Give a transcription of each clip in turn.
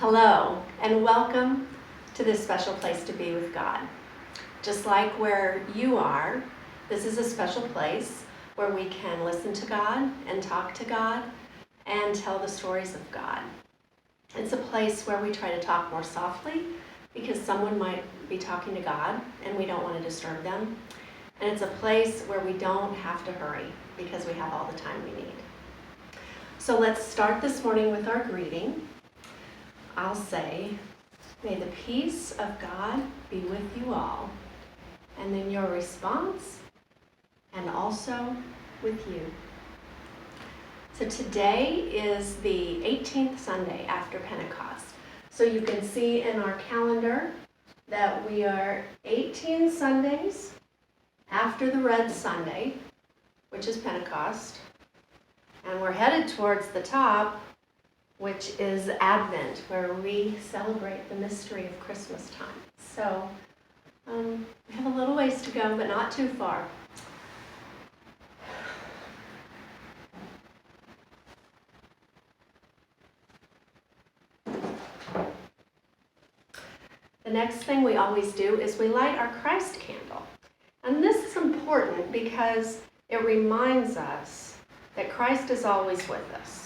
Hello, and welcome to this special place to be with God. Just like where you are, this is a special place where we can listen to God and talk to God and tell the stories of God. It's a place where we try to talk more softly because someone might be talking to God and we don't want to disturb them. And it's a place where we don't have to hurry because we have all the time we need. So let's start this morning with our greeting. I'll say, may the peace of God be with you all. And then your response, and also with you. So today is the 18th Sunday after Pentecost. So you can see in our calendar that we are 18 Sundays after the Red Sunday, which is Pentecost. And we're headed towards the top, which is Advent, where we celebrate the mystery of Christmas time. So we have a little ways to go, but not too far. The next thing we always do is we light our Christ candle. And this is important because it reminds us that Christ is always with us.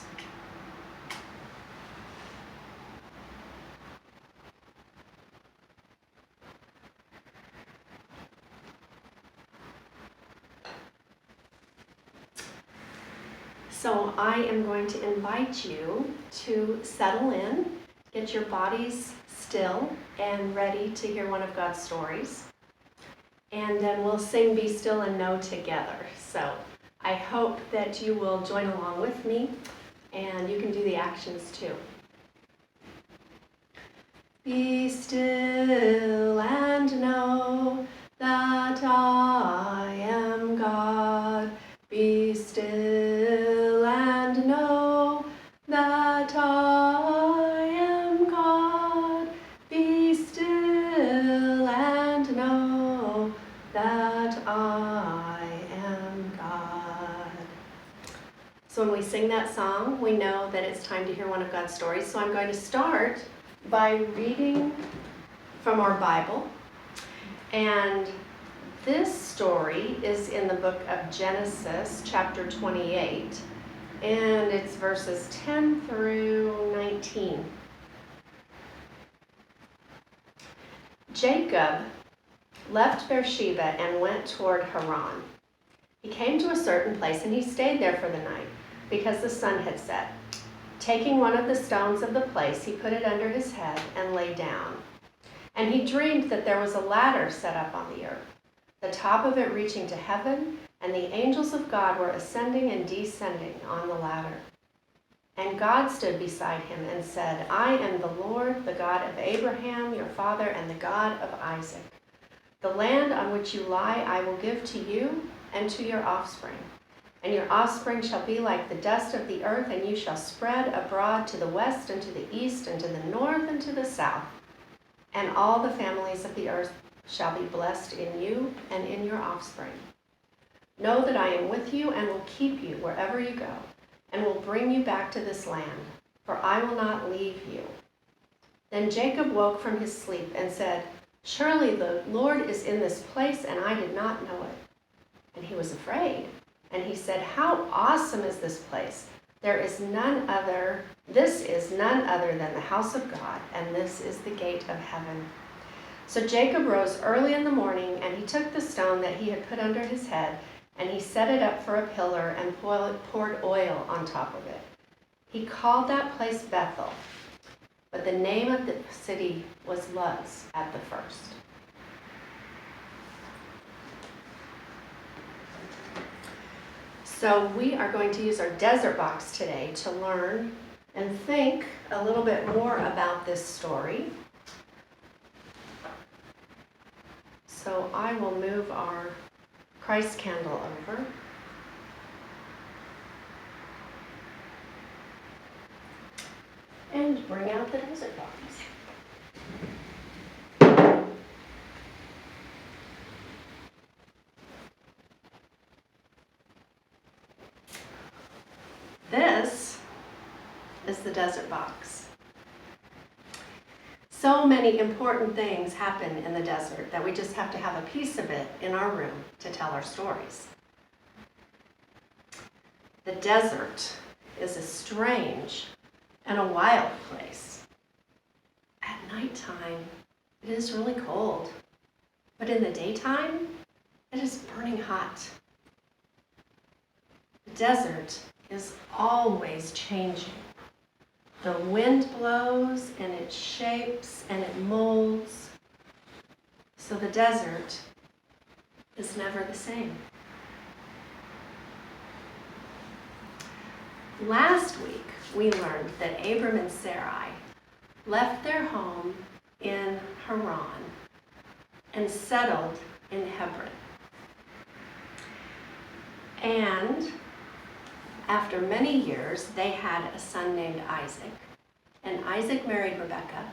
So I am going to invite you to settle in, get your bodies still and ready to hear one of God's stories. And then we'll sing Be Still and Know together. So I hope that you will join along with me and you can do the actions too. Be still and know that I am God. Be still and know that I am God. Be still and know that I am God. So when we sing that song, we know that it's time to hear one of God's stories. So I'm going to start by reading from our Bible. And this story is in the book of Genesis, chapter 28, and it's verses 10 through 19. Jacob left Beersheba and went toward Haran. He came to a certain place and he stayed there for the night because the sun had set. Taking one of the stones of the place, he put it under his head and lay down. And he dreamed that there was a ladder set up on the earth, the top of it reaching to heaven, and the angels of God were ascending and descending on the ladder. And God stood beside him and said, I am the Lord, the God of Abraham, your father, and the God of Isaac. The land on which you lie I will give to you and to your offspring. And your offspring shall be like the dust of the earth, and you shall spread abroad to the west and to the east and to the north and to the south. And all the families of the earth shall be blessed in you and in your offspring. Know that I am with you and will keep you wherever you go, and will bring you back to this land, for I will not leave you. Then Jacob woke from his sleep and said, Surely the Lord is in this place, and I did not know it. And he was afraid. And he said, How awesome is this place! This is none other than the house of God, and this is the gate of heaven. So Jacob rose early in the morning, and he took the stone that he had put under his head, and he set it up for a pillar and poured oil on top of it. He called that place Bethel, but the name of the city was Luz at the first. So we are going to use our desert box today to learn and think a little bit more about this story. So I will move our Christ candle over. And bring out the desert box. This is the desert box. So many important things happen in the desert that we just have to have a piece of it in our room to tell our stories. The desert is a strange and a wild place. At nighttime, it is really cold, but in the daytime, it is burning hot. The desert is always changing. The wind blows and it shapes and it molds. So the desert is never the same. Last week, we learned that Abram and Sarai left their home in Haran and settled in Hebron. And after many years, they had a son named Isaac. And Isaac married Rebekah,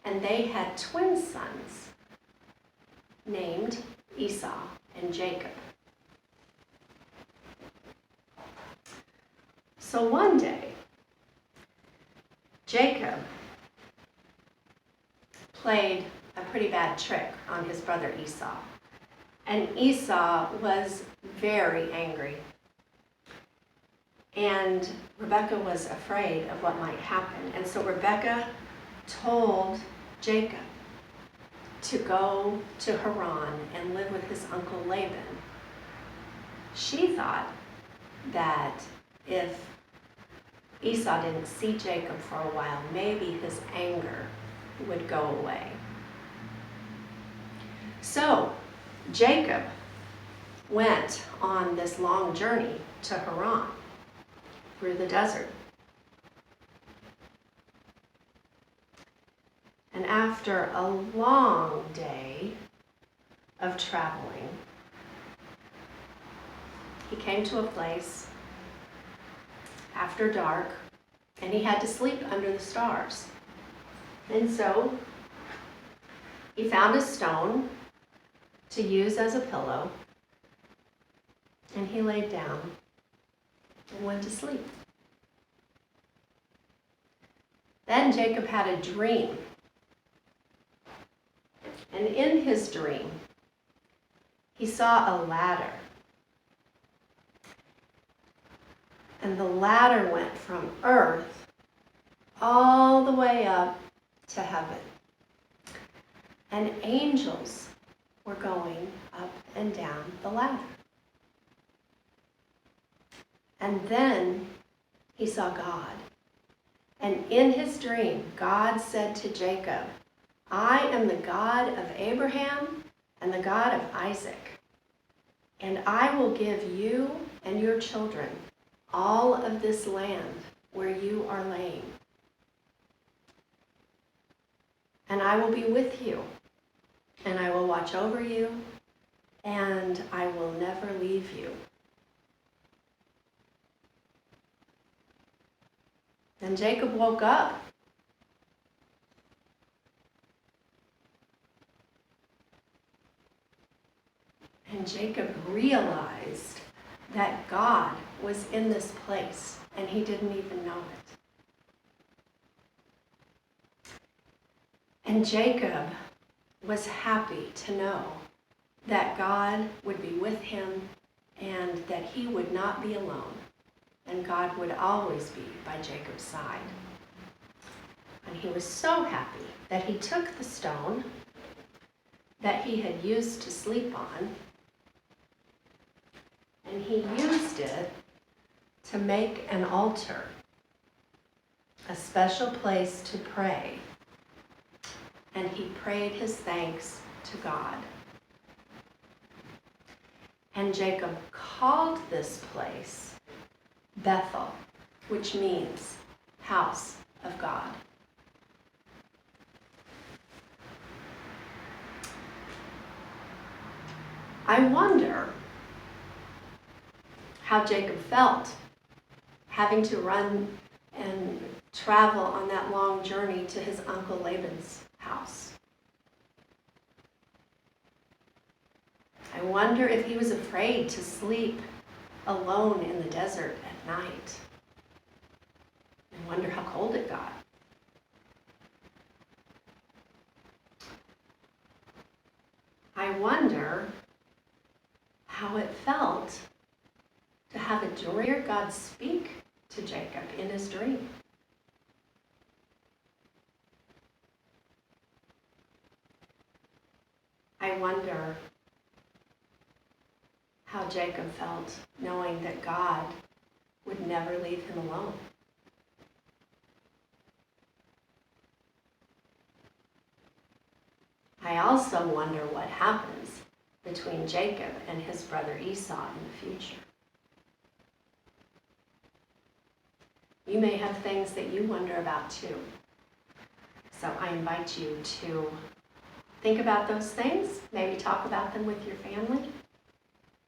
and they had twin sons named Esau and Jacob. So one day, Jacob played a pretty bad trick on his brother Esau. And Esau was very angry. And Rebekah was afraid of what might happen. And so Rebekah told Jacob to go to Haran and live with his uncle Laban. She thought that if Esau didn't see Jacob for a while, maybe his anger would go away. So Jacob went on this long journey to Haran through the desert. And after a long day of traveling, he came to a place after dark, and he had to sleep under the stars. And so he found a stone to use as a pillow, and he laid down and went to sleep. Then Jacob had a dream. And in his dream, he saw a ladder. And the ladder went from earth all the way up to heaven. And angels were going up and down the ladder. And then he saw God. And in his dream, God said to Jacob, I am the God of Abraham and the God of Isaac, and I will give you and your children all of this land where you are laying. And I will be with you, and I will watch over you, and I will never leave you. Then Jacob woke up. And Jacob realized that God was in this place, and he didn't even know it. And Jacob was happy to know that God would be with him and that he would not be alone, and God would always be by Jacob's side. And he was so happy that he took the stone that he had used to sleep on, and he used it to make an altar, a special place to pray. And he prayed his thanks to God. And Jacob called this place Bethel, which means house of God. I wonder how Jacob felt having to run and travel on that long journey to his uncle Laban's house. I wonder if he was afraid to sleep alone in the desert at night. I wonder how cold it got. I wonder how it felt to have a dream hear God speak to Jacob in his dream. I wonder how Jacob felt knowing that God would never leave him alone. I also wonder what happens between Jacob and his brother Esau in the future. You may have things that you wonder about too. So I invite you to think about those things, maybe talk about them with your family.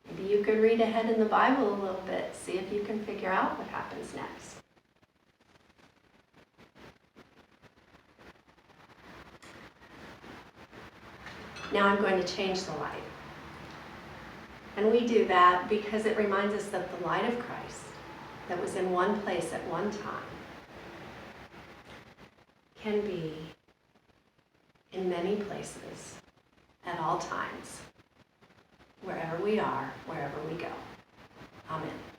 Maybe you could read ahead in the Bible a little bit, see if you can figure out what happens next. Now I'm going to change the light. And we do that because it reminds us that the light of Christ that was in one place at one time can be in many places at all times, wherever we are, wherever we go. Amen.